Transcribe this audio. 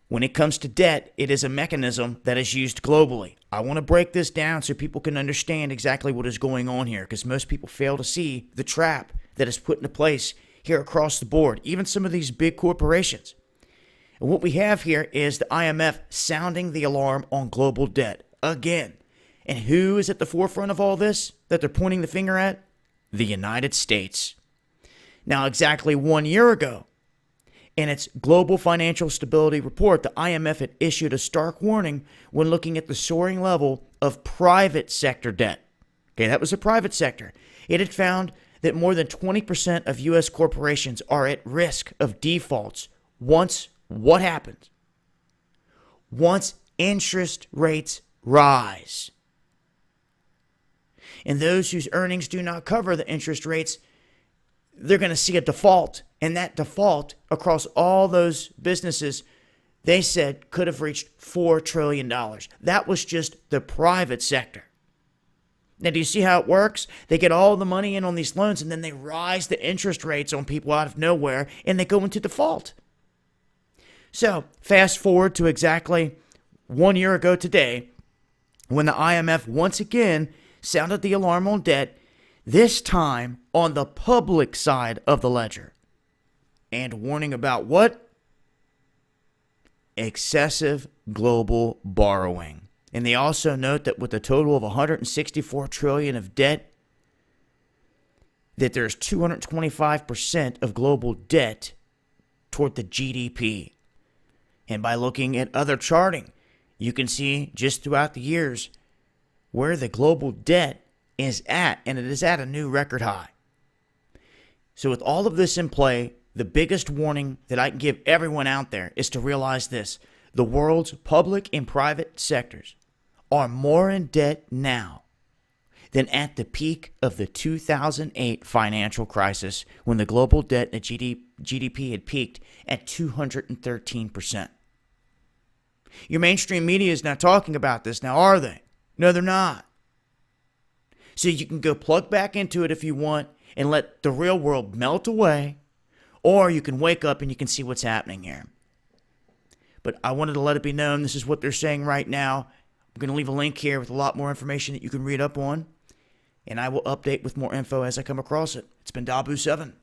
When it comes to debt, it is a mechanism that is used globally. I want to break this down so people can understand exactly what is going on here, because most people fail to see the trap that is put into place here across the board, even some of these big corporations. And what we have here is the IMF sounding the alarm on global debt again. And who is at the forefront of all this that they're pointing the finger at? The United States. Now, exactly 1 year ago, in its Global Financial Stability Report, the IMF had issued a stark warning when looking at the soaring level of private sector debt. Okay, that was the private sector. It had found that more than 20% of U.S. corporations are at risk of defaults once what happens? Once interest rates rise. And those whose earnings do not cover the interest rates, they're going to see a default. And that default across all those businesses, they said, could have reached $4 trillion. That was just the private sector. Now, do you see how it works? They get all the money in on these loans, and then they rise the interest rates on people out of nowhere, and they go into default. So, fast forward to exactly 1 year ago today, when the IMF once again sounded the alarm on debt, this time on the public side of the ledger. And warning about what? Excessive global borrowing. And they also note that with a total of $164 trillion of debt, that there's 225% of global debt toward the GDP. And by looking at other charting, you can see just throughout the years where the global debt is at, and it is at a new record high. So with all of this in play, the biggest warning that I can give everyone out there is to realize this: the world's public and private sectors are more in debt now than at the peak of the 2008 financial crisis, when the global debt and GDP had peaked at 213%. Your mainstream media is not talking about this now, are they? No, they're not. So you can go plug back into it if you want and let the real world melt away, or you can wake up and you can see what's happening here. But I wanted to let it be known this is what they're saying right now. I'm going to leave a link here with a lot more information that you can read up on, and I will update with more info as I come across it. It's been Dabu7.